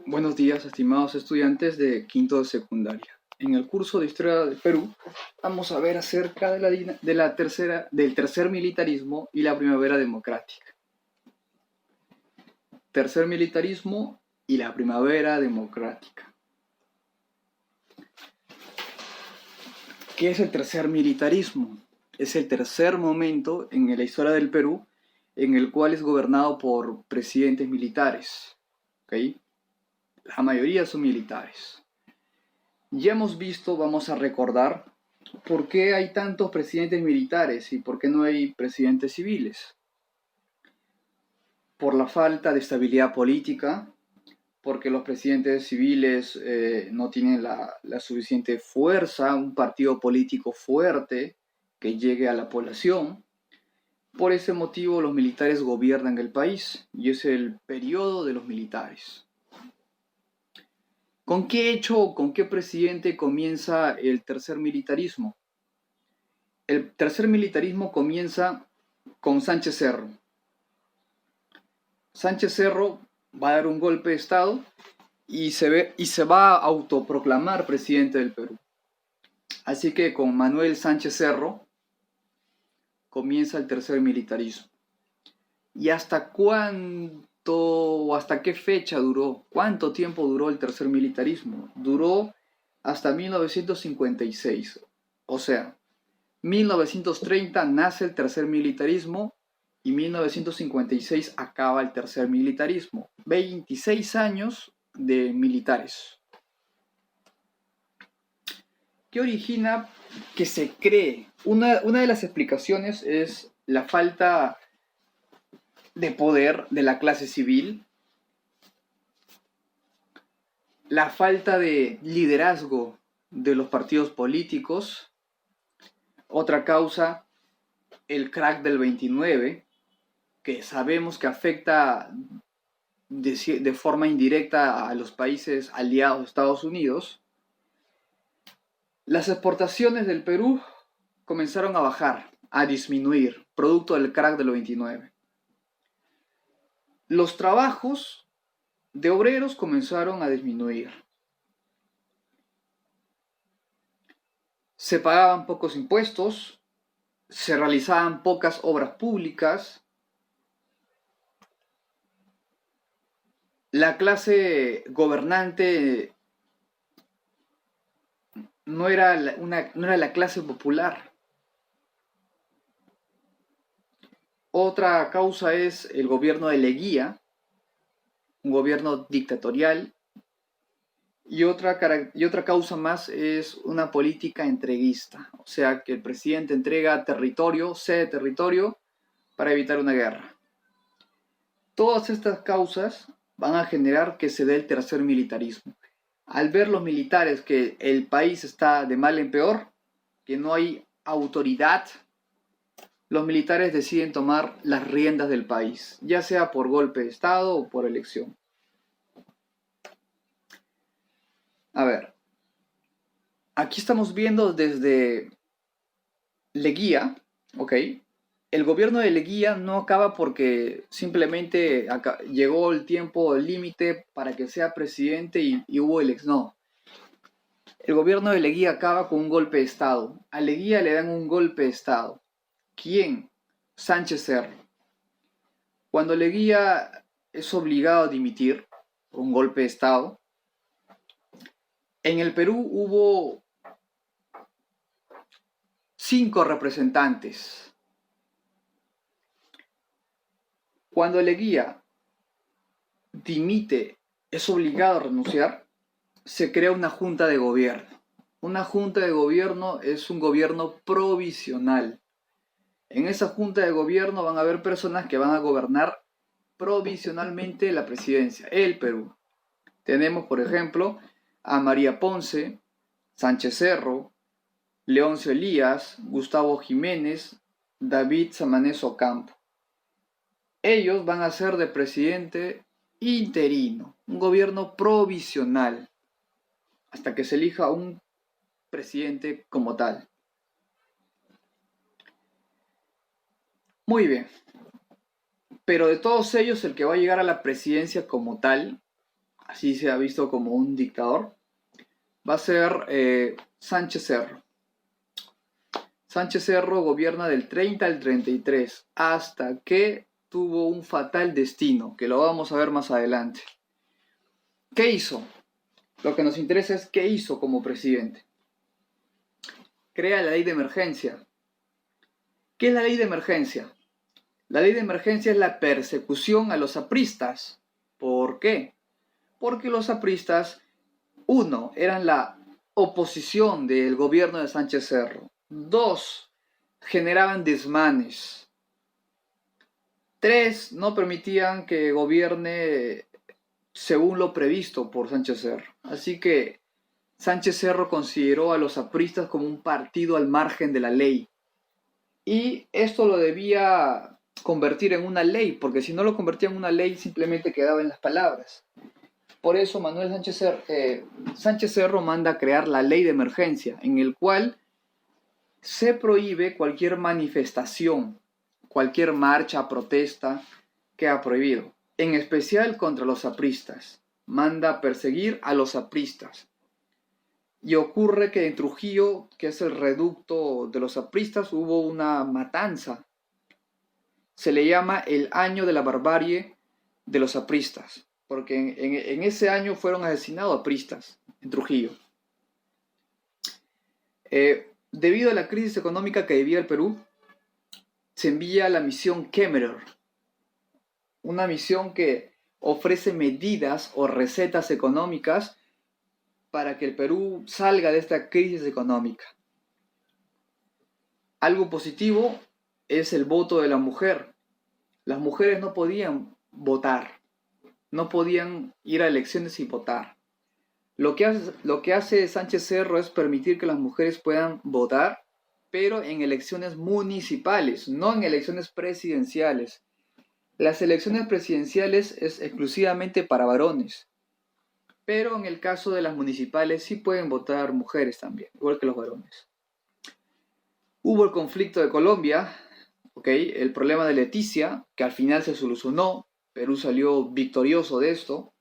Buenos días, estimados estudiantes de quinto de secundaria. En el curso de Historia del Perú vamos a ver acerca del tercer militarismo y la primavera democrática. Tercer militarismo y la primavera democrática. ¿Qué es el tercer militarismo? Es el tercer momento en la historia del Perú en el cual es gobernado por presidentes militares. ¿Okay? La mayoría son militares. Ya hemos visto, vamos a recordar, por qué hay tantos presidentes militares y por qué no hay presidentes civiles. Por la falta de estabilidad política, porque los presidentes civiles no tienen la suficiente fuerza, un partido político fuerte que llegue a la población. Por ese motivo los militares gobiernan el país y es el periodo de los militares. ¿Con qué hecho o con qué presidente comienza el tercer militarismo? El tercer militarismo comienza con Sánchez Cerro. Sánchez Cerro va a dar un golpe de Estado y se va a autoproclamar presidente del Perú. Así que con Manuel Sánchez Cerro comienza el tercer militarismo. ¿Y hasta cuánto o hasta qué fecha duró? ¿Cuánto tiempo duró el tercer militarismo? Duró hasta 1956. O sea, 1930 nace el tercer militarismo y 1956 acaba el tercer militarismo. 26 años de militares. ¿Qué origina que se cree? Una de las explicaciones es la falta de poder de la clase civil, la falta de liderazgo de los partidos políticos. Otra causa, el crack del 29, que sabemos que afecta de forma indirecta a los países aliados de Estados Unidos. Las exportaciones del Perú comenzaron a bajar, a disminuir, producto del crack del 29. Los trabajos de obreros comenzaron a disminuir. Se pagaban pocos impuestos, se realizaban pocas obras públicas. La clase gobernante no era la clase popular. Otra causa es el gobierno de Leguía, un gobierno dictatorial. Y otra causa más es una política entreguista, o sea que el presidente entrega territorio, cede territorio para evitar una guerra. Todas estas causas van a generar que se dé el tercer militarismo. Al ver los militares que el país está de mal en peor, que no hay autoridad, los militares deciden tomar las riendas del país, ya sea por golpe de Estado o por elección. A ver, aquí estamos viendo desde Leguía, ¿ok? El gobierno de Leguía no acaba porque simplemente llegó el tiempo límite para que sea presidente y hubo elección. No. El gobierno de Leguía acaba con un golpe de Estado. A Leguía le dan un golpe de Estado. ¿Quién? Sánchez Cerro. Cuando Leguía es obligado a dimitir por un golpe de Estado, en el Perú hubo 5 representantes. Cuando Leguía dimite, es obligado a renunciar, se crea una junta de gobierno. Una junta de gobierno es un gobierno provisional. En esa junta de gobierno van a haber personas que van a gobernar provisionalmente la presidencia, el Perú. Tenemos, por ejemplo, a María Ponce, Sánchez Cerro, Leoncio Elías, Gustavo Jiménez, David Samanez Ocampo. Ellos van a ser de presidente interino, un gobierno provisional, hasta que se elija un presidente como tal. Muy bien. Pero de todos ellos, el que va a llegar a la presidencia como tal, así se ha visto como un dictador, va a ser Sánchez Cerro. Sánchez Cerro gobierna del 30 al 33, hasta que tuvo un fatal destino, que lo vamos a ver más adelante. ¿Qué hizo? Lo que nos interesa es qué hizo como presidente. Crea la ley de emergencia. ¿Qué es la ley de emergencia? La ley de emergencia es la persecución a los apristas. ¿Por qué? Porque los apristas, uno, eran la oposición del gobierno de Sánchez Cerro. Dos, generaban desmanes. Tres, no permitían que gobierne según lo previsto por Sánchez Cerro. Así que Sánchez Cerro consideró a los apristas como un partido al margen de la ley. Y esto lo debía convertir en una ley, porque si no lo convertía en una ley simplemente quedaba en las palabras. Por eso Sánchez Cerro manda a crear la ley de emergencia, en el cual se prohíbe cualquier manifestación, cualquier marcha, protesta, queda prohibido. En especial contra los apristas. Manda a perseguir a los apristas. Y ocurre que en Trujillo, que es el reducto de los apristas, hubo una matanza. Se le llama el año de la barbarie de los apristas, porque en ese año fueron asesinados apristas en Trujillo. Debido a la crisis económica que vivía el Perú, se envía la misión Kemmerer, una misión que ofrece medidas o recetas económicas para que el Perú salga de esta crisis económica. Algo positivo es el voto de la mujer. Las mujeres no podían votar, no podían ir a elecciones y votar. Lo que hace Sánchez Cerro es permitir que las mujeres puedan votar, pero en elecciones municipales, no en elecciones presidenciales. Las elecciones presidenciales es exclusivamente para varones, pero en el caso de las municipales sí pueden votar mujeres también, igual que los varones. Hubo el conflicto de Colombia, el problema de Leticia, que al final se solucionó. Perú salió victorioso de esto.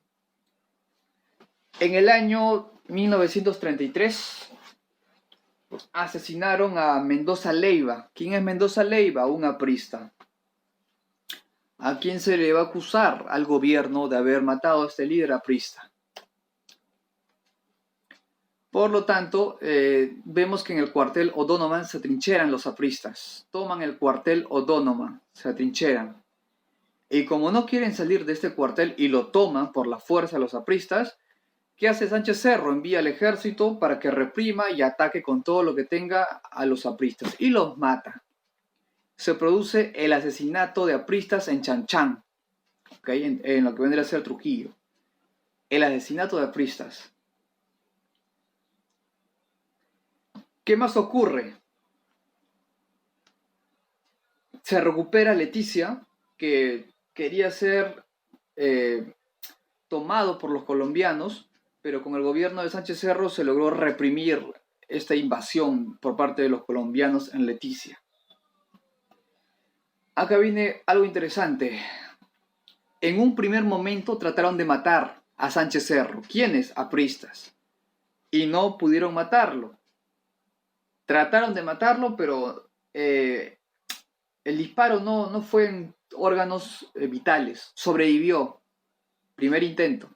En el año 1933 asesinaron a Mendoza Leiva. ¿Quién es Mendoza Leiva? Un aprista. ¿A quién se le va a acusar? Al gobierno de haber matado a este líder aprista. Por lo tanto, vemos que en el cuartel O'Donovan se trincheran los apristas. Toman el cuartel O'Donovan, se atrincheran. Y como no quieren salir de este cuartel y lo toman por la fuerza los apristas, ¿qué hace Sánchez Cerro? Envía al ejército para que reprima y ataque con todo lo que tenga a los apristas y los mata. Se produce el asesinato de apristas en Chanchán, en lo que vendría a ser Trujillo. El asesinato de apristas. ¿Qué más ocurre? Se recupera Leticia, que quería ser tomado por los colombianos, pero con el gobierno de Sánchez Cerro se logró reprimir esta invasión por parte de los colombianos en Leticia. Acá viene algo interesante. En un primer momento trataron de matar a Sánchez Cerro. ¿Quiénes? Apristas. Y no pudieron matarlo. Trataron de matarlo, pero el disparo no fue en órganos vitales. Sobrevivió. Primer intento.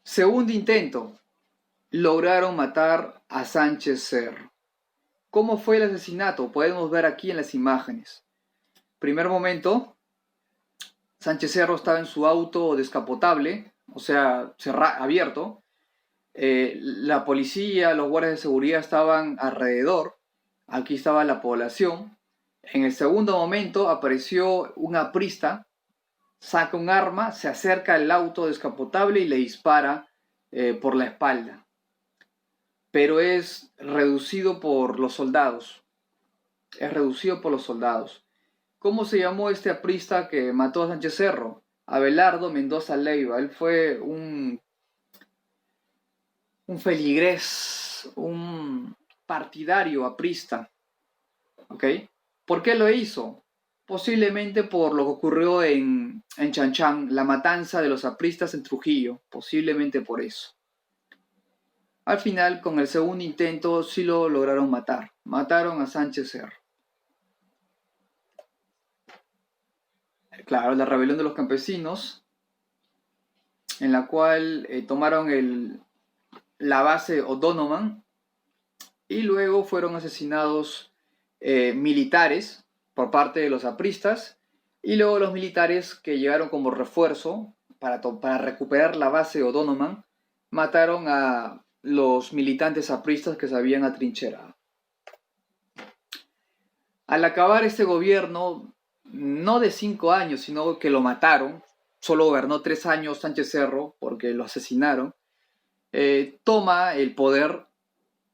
Segundo intento. Lograron matar a Sánchez Cerro. ¿Cómo fue el asesinato? Podemos ver aquí en las imágenes. Primer momento, Sánchez Cerro estaba en su auto descapotable, o sea, abierto. La policía, los guardias de seguridad estaban alrededor. Aquí estaba la población. En el segundo momento apareció un aprista, saca un arma, se acerca al auto descapotable y le dispara por la espalda. Pero es reducido por los soldados. Es reducido por los soldados. ¿Cómo se llamó este aprista que mató a Sánchez Cerro? Abelardo Mendoza Leiva. Él fue un feligrés, un partidario aprista. ¿Ok? ¿Por qué lo hizo? Posiblemente por lo que ocurrió en Chanchán, la matanza de los apristas en Trujillo, posiblemente por eso. Al final, con el segundo intento, sí lo lograron matar. Mataron a Sánchez Cerro. Claro, la rebelión de los campesinos, en la cual tomaron la base O'Donovan y luego fueron asesinados militares por parte de los apristas y luego los militares que llegaron como refuerzo para recuperar la base O'Donovan mataron a los militantes apristas que se habían atrincherado. Al acabar este gobierno, no de 5 años, sino que lo mataron, solo gobernó 3 años Sánchez Cerro porque lo asesinaron, toma el poder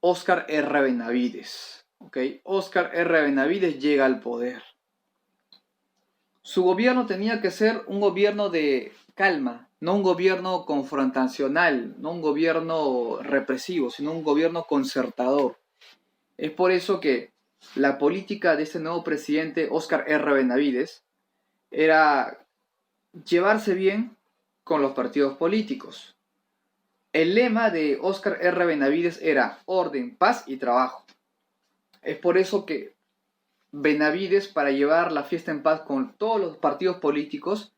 Óscar R. Benavides. ¿Okay? Óscar R. Benavides llega al poder. Su gobierno tenía que ser un gobierno de calma, no un gobierno confrontacional, no un gobierno represivo, sino un gobierno concertador. Es por eso que la política de este nuevo presidente, Óscar R. Benavides, era llevarse bien con los partidos políticos. El lema de Óscar R. Benavides era orden, paz y trabajo. Es por eso que Benavides, para llevar la fiesta en paz con todos los partidos políticos,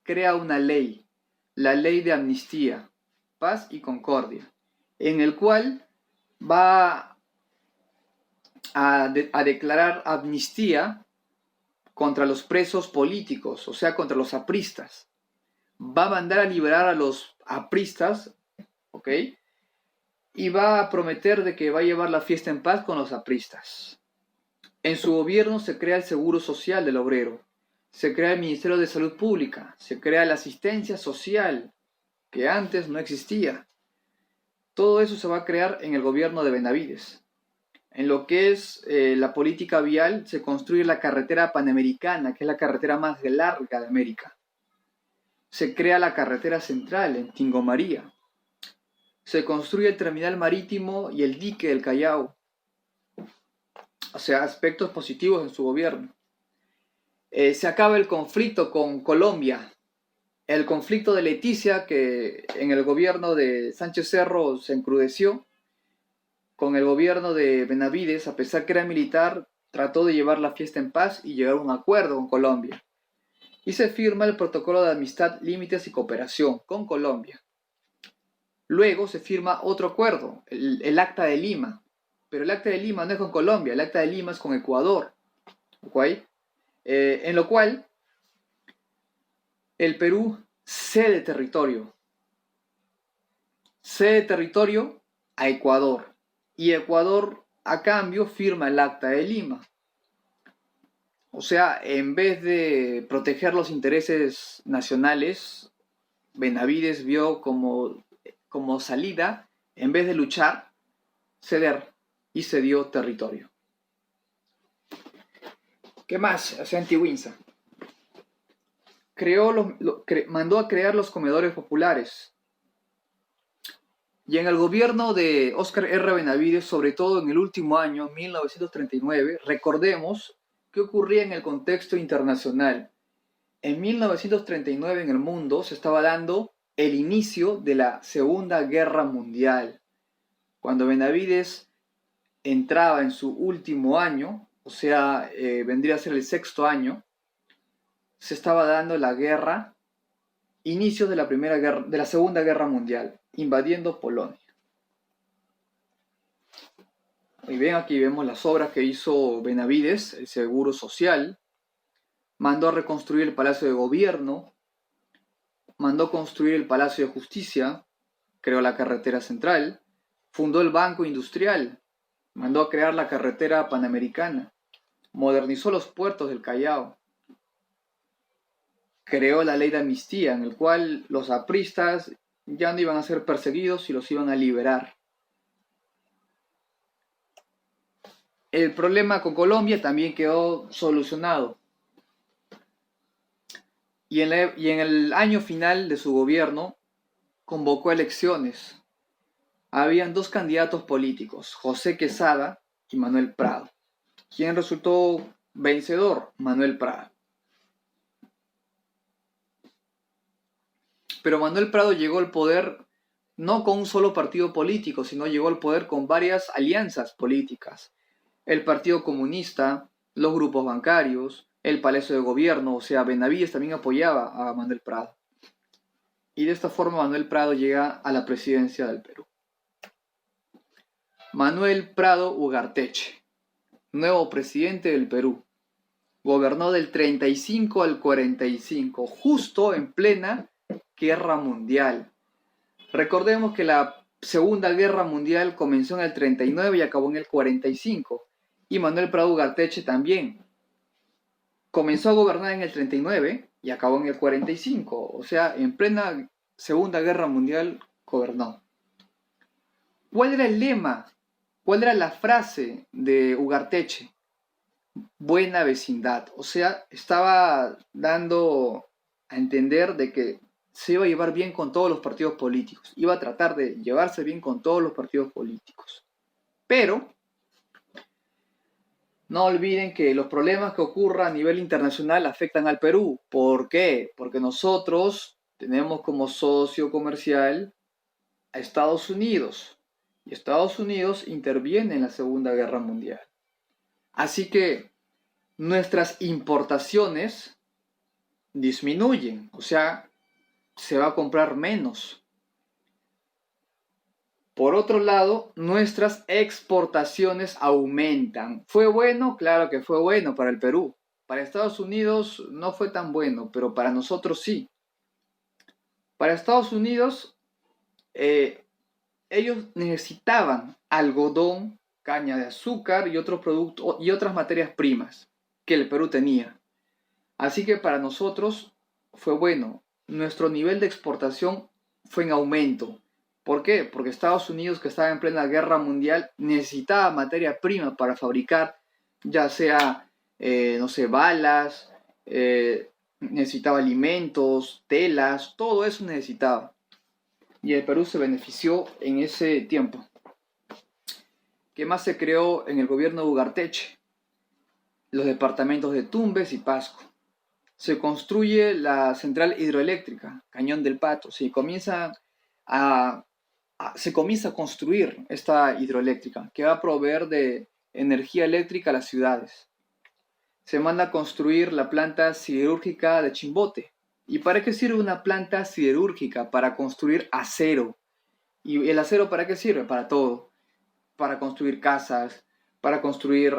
crea una ley, la ley de amnistía, paz y concordia, en el cual va a declarar amnistía contra los presos políticos, o sea, contra los apristas. Va a mandar a liberar a los apristas, ¿ok? Y va a prometer de que va a llevar la fiesta en paz con los apristas. En su gobierno se crea el Seguro Social del Obrero, se crea el Ministerio de Salud Pública, se crea la asistencia social, que antes no existía. Todo eso se va a crear en el gobierno de Benavides. En lo que es la política vial, se construye la carretera Panamericana, que es la carretera más larga de América. Se crea la carretera central en Tingo María. Se construye el terminal marítimo y el dique del Callao. O sea, aspectos positivos en su gobierno. Se acaba el conflicto con Colombia. El conflicto de Leticia, que en el gobierno de Sánchez Cerro se encrudeció, con el gobierno de Benavides, a pesar que era militar, trató de llevar la fiesta en paz y llegar a un acuerdo con Colombia. Y se firma el Protocolo de Amistad, Límites y Cooperación con Colombia. Luego se firma otro acuerdo, el Acta de Lima. Pero el Acta de Lima no es con Colombia, el Acta de Lima es con Ecuador. ¿Okay? En lo cual el Perú cede territorio. Cede territorio a Ecuador. Y Ecuador, a cambio, firma el Acta de Lima. O sea, en vez de proteger los intereses nacionales, Benavides vio como salida, en vez de luchar, ceder y cedió territorio. ¿Qué más hace Antigüinza? Mandó a crear los comedores populares. Y en el gobierno de Óscar R. Benavides, sobre todo en el último año, 1939, recordemos qué ocurría en el contexto internacional. En 1939 en el mundo se estaba dando el inicio de la Segunda Guerra Mundial. Cuando Benavides entraba en su último año, o sea, vendría a ser el 6º año, se estaba dando la guerra, inicios de la Segunda Guerra Mundial, invadiendo Polonia. Y bien, aquí vemos las obras que hizo Benavides, el Seguro Social, mandó a reconstruir el Palacio de Gobierno, mandó construir el Palacio de Justicia, creó la carretera central, fundó el Banco Industrial, mandó a crear la carretera Panamericana, modernizó los puertos del Callao, creó la ley de amnistía, en el cual los apristas ya no iban a ser perseguidos y los iban a liberar. El problema con Colombia también quedó solucionado. Y en el año final de su gobierno convocó elecciones. Habían 2 candidatos políticos, José Quesada y Manuel Prado. ¿Quién resultó vencedor? Manuel Prado. Pero Manuel Prado llegó al poder no con un solo partido político, sino llegó al poder con varias alianzas políticas. El Partido Comunista, los grupos bancarios, el Palacio de Gobierno, o sea, Benavides también apoyaba a Manuel Prado. Y de esta forma Manuel Prado llega a la presidencia del Perú. Manuel Prado Ugarteche, nuevo presidente del Perú. Gobernó del 35 al 45, justo en plena Guerra Mundial. Recordemos que la Segunda Guerra Mundial comenzó en el 39 y acabó en el 45. Y Manuel Prado Ugarteche también. Comenzó a gobernar en el 39 y acabó en el 45. O sea, en plena Segunda Guerra Mundial gobernó. ¿Cuál era el lema? ¿Cuál era la frase de Ugarteche? Buena vecindad. O sea, estaba dando a entender de que se iba a llevar bien con todos los partidos políticos. Iba a tratar de llevarse bien con todos los partidos políticos. Pero no olviden que los problemas que ocurran a nivel internacional afectan al Perú. ¿Por qué? Porque nosotros tenemos como socio comercial a Estados Unidos. Y Estados Unidos interviene en la Segunda Guerra Mundial. Así que nuestras importaciones disminuyen. O sea, se va a comprar menos. Por otro lado, nuestras exportaciones aumentan. ¿Fue bueno? Claro que fue bueno para el Perú. Para Estados Unidos no fue tan bueno, pero para nosotros sí. Para Estados Unidos, ellos necesitaban algodón, caña de azúcar y otros productos y otras materias primas que el Perú tenía. Así que para nosotros fue bueno. Nuestro nivel de exportación fue en aumento. ¿Por qué? Porque Estados Unidos, que estaba en plena guerra mundial, necesitaba materia prima para fabricar, ya sea, no sé, balas, necesitaba alimentos, telas, todo eso necesitaba. Y el Perú se benefició en ese tiempo. ¿Qué más se creó en el gobierno de Ugarteche? Los departamentos de Tumbes y Pasco. Se construye la central hidroeléctrica, Cañón del Pato. Se comienza a construir esta hidroeléctrica que va a proveer de energía eléctrica a las ciudades. Se manda a construir la planta siderúrgica de Chimbote. ¿Y para qué sirve una planta siderúrgica? Para construir acero. ¿Y el acero para qué sirve? Para todo. Para construir casas, para construir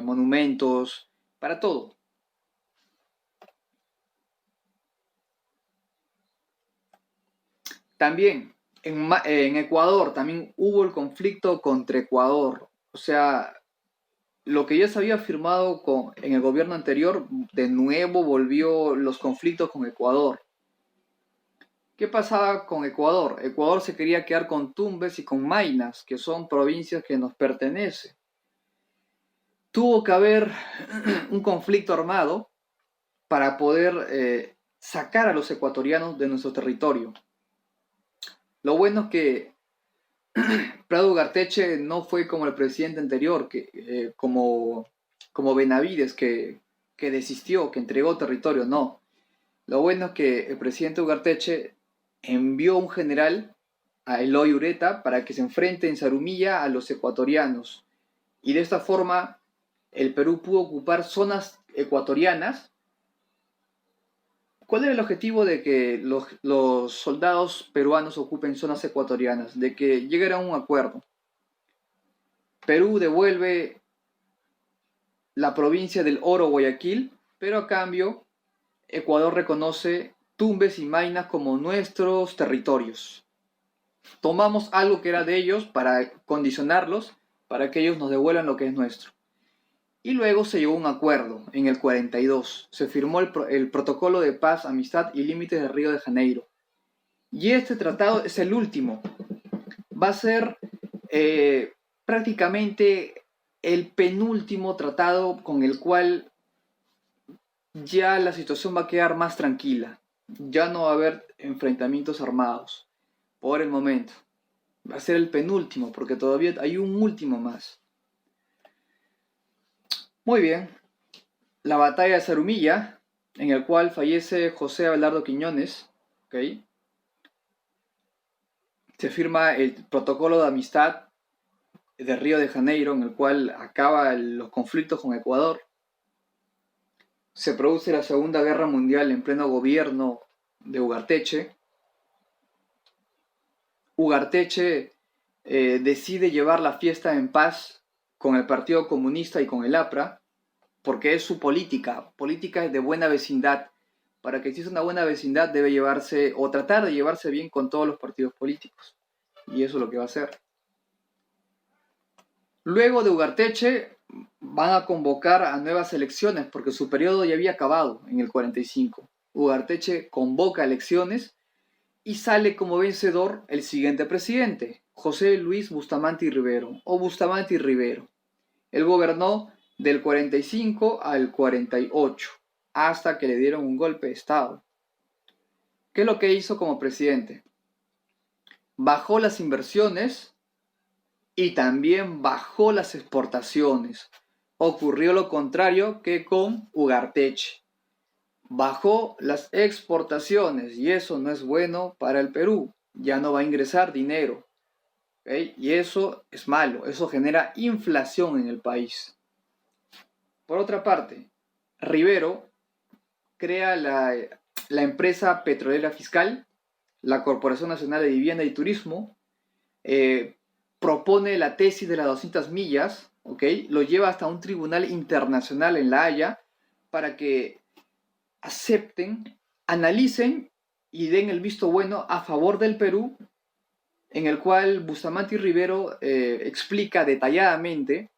monumentos, para todo. También en Ecuador también hubo el conflicto contra Ecuador. O sea, lo que ya se había firmado en el gobierno anterior, de nuevo volvió los conflictos con Ecuador. ¿Qué pasaba con Ecuador? Ecuador se quería quedar con Tumbes y con Maynas, que son provincias que nos pertenecen. Tuvo que haber un conflicto armado para poder sacar a los ecuatorianos de nuestro territorio. Lo bueno es que Prado Ugarteche no fue como el presidente anterior, como Benavides, que desistió, que entregó territorio. No. Lo bueno es que el presidente Ugarteche envió un general a Eloy Ureta para que se enfrente en Zarumilla a los ecuatorianos. Y de esta forma el Perú pudo ocupar zonas ecuatorianas. ¿Cuál era el objetivo de que los soldados peruanos ocupen zonas ecuatorianas? De que llegara a un acuerdo. Perú devuelve la provincia del Oro Guayaquil, pero a cambio Ecuador reconoce Tumbes y Maynas como nuestros territorios. Tomamos algo que era de ellos para condicionarlos, para que ellos nos devuelvan lo que es nuestro. Y luego se llegó a un acuerdo en el 42. Se firmó el Protocolo de Paz, Amistad y Límites de Río de Janeiro. Y este tratado es el último. Va a ser prácticamente el penúltimo tratado con el cual ya la situación va a quedar más tranquila. Ya no va a haber enfrentamientos armados por el momento. Va a ser el penúltimo porque todavía hay un último más. Muy bien, la batalla de Zarumilla, en el cual fallece José Abelardo Quiñones, ¿ok? Se firma el protocolo de amistad de Río de Janeiro, en el cual acaba los conflictos con Ecuador. Se produce la Segunda Guerra Mundial en pleno gobierno de Ugarteche. Ugarteche decide llevar la fiesta en paz con el Partido Comunista y con el APRA, porque es su política de buena vecindad. Para que exista una buena vecindad debe llevarse, o tratar de llevarse bien con todos los partidos políticos. Y eso es lo que va a hacer. Luego de Ugarteche van a convocar a nuevas elecciones, porque su periodo ya había acabado en el 45. Ugarteche convoca elecciones y sale como vencedor el siguiente presidente, José Luis Bustamante y Rivero, o Bustamante y Rivero. Él gobernó del 45 al 48, hasta que le dieron un golpe de Estado. ¿Qué es lo que hizo como presidente? Bajó las inversiones y también bajó las exportaciones. Ocurrió lo contrario que con Ugarteche. Bajó las exportaciones y eso no es bueno para el Perú. Ya no va a ingresar dinero. ¿Okay? Y eso es malo. Eso genera inflación en el país. Por otra parte, Rivero crea la empresa petrolera fiscal, la Corporación Nacional de Vivienda y Turismo, propone la tesis de las 200 millas, ¿okay? Lo lleva hasta un tribunal internacional en La Haya para que acepten, analicen y den el visto bueno a favor del Perú, en el cual Bustamante y Rivero explica detalladamente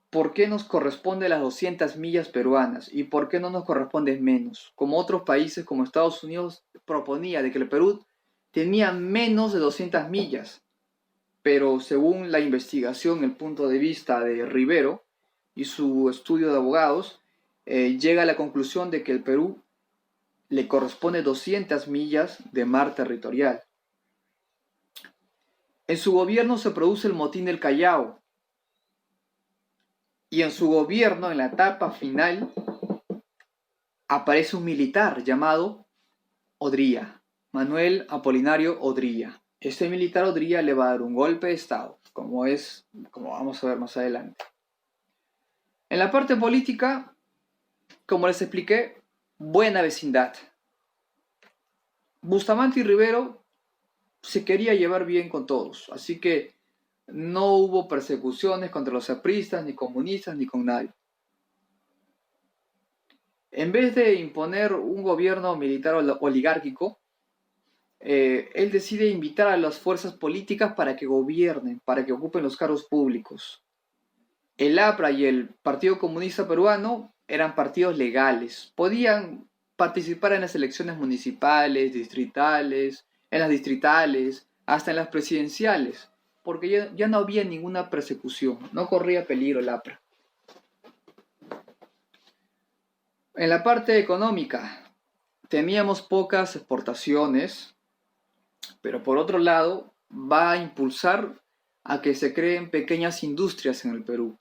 por qué nos corresponde las 200 millas peruanas y por qué no nos corresponde menos, como otros países como Estados Unidos proponía de que el Perú tenía menos de 200 millas, pero según la investigación, el punto de vista de Rivero y su estudio de abogados, llega a la conclusión de que el Perú le corresponde 200 millas de mar territorial. En su gobierno se produce el motín del Callao, y en su gobierno, en la etapa final, aparece un militar llamado Odría, Manuel Apolinario Odría. Este militar Odría le va a dar un golpe de Estado, como vamos a ver más adelante. En la parte política, como les expliqué, buena vecindad. Bustamante y Rivero se quería llevar bien con todos, así que no hubo persecuciones contra los apristas, ni comunistas, ni con nadie. En vez de imponer un gobierno militar oligárquico, él decide invitar a las fuerzas políticas para que gobiernen, para que ocupen los cargos públicos. El APRA y el Partido Comunista Peruano eran partidos legales, podían participar en las elecciones municipales, distritales, en las distritales, hasta en las presidenciales, porque ya no había ninguna persecución, no corría peligro el APRA. En la parte económica, teníamos pocas exportaciones, pero por otro lado, va a impulsar a que se creen pequeñas industrias en el Perú.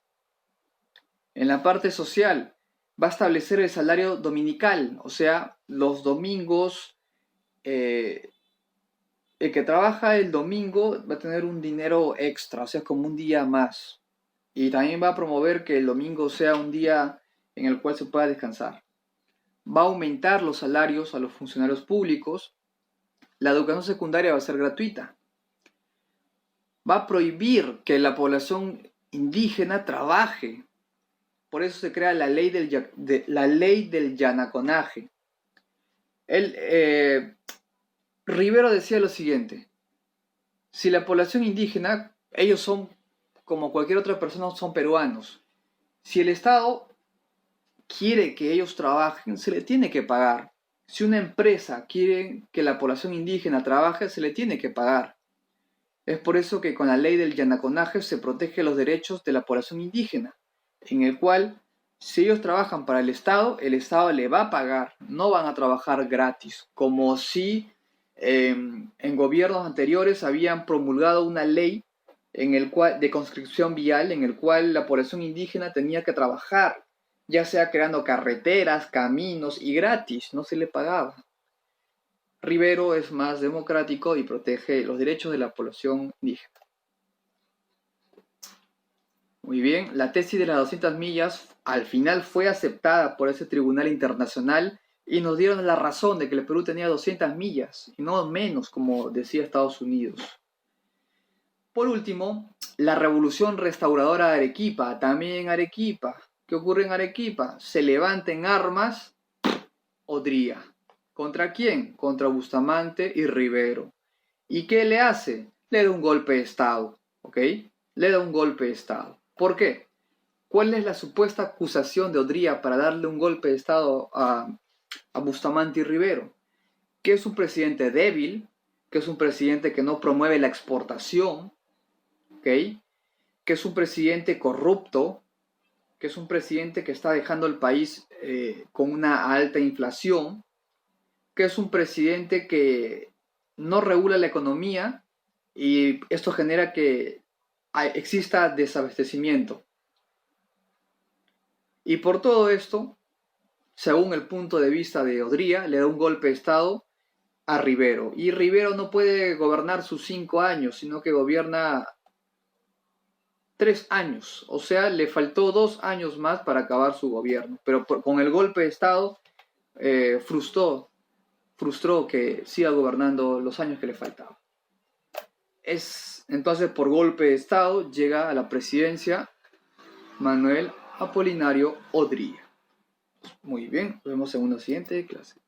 En la parte social, va a establecer el salario dominical, o sea, los domingos, el que trabaja el domingo va a tener un dinero extra, o sea, como un día más. Y también va a promover que el domingo sea un día en el cual se pueda descansar. Va a aumentar los salarios a los funcionarios públicos. La educación secundaria va a ser gratuita. Va a prohibir que la población indígena trabaje. Por eso se crea la ley del llanaconaje. Rivero decía lo siguiente: si la población indígena, ellos son como cualquier otra persona, son peruanos. Si el Estado quiere que ellos trabajen, se le tiene que pagar. Si una empresa quiere que la población indígena trabaje, se le tiene que pagar. Es por eso que con la ley del llanaconaje se protege los derechos de la población indígena, en el cual si ellos trabajan para el Estado le va a pagar, no van a trabajar gratis, como si en gobiernos anteriores habían promulgado una ley de conscripción vial en el cual la población indígena tenía que trabajar, ya sea creando carreteras, caminos, y gratis, no se le pagaba. Rivero es más democrático y protege los derechos de la población indígena. Muy bien, la tesis de las 200 millas al final fue aceptada por ese tribunal internacional y nos dieron la razón de que el Perú tenía 200 millas y no menos, como decía Estados Unidos. Por último, la revolución restauradora de Arequipa, también en Arequipa. ¿Qué ocurre en Arequipa? Se levanta en armas Odría. ¿Contra quién? Contra Bustamante y Rivero. ¿Y qué le hace? Le da un golpe de Estado, ¿ok? Le da un golpe de Estado. ¿Por qué? ¿Cuál es la supuesta acusación de Odría para darle un golpe de Estado a Bustamante y Rivero? Que es un presidente débil, que es un presidente que no promueve la exportación, ¿ok? Que es un presidente corrupto, que es un presidente que está dejando el país con una alta inflación, que es un presidente que no regula la economía y esto genera que exista desabastecimiento. Y por todo esto, según el punto de vista de Odría, le da un golpe de Estado a Rivero. Y Rivero no puede gobernar sus 5 años, sino que gobierna 3 años. O sea, le faltó 2 años más para acabar su gobierno. Pero con el golpe de Estado frustró que siga gobernando los años que le faltaban. Entonces, por golpe de Estado, llega a la presidencia Manuel Apolinario Odría. Muy bien, nos vemos en una siguiente clase.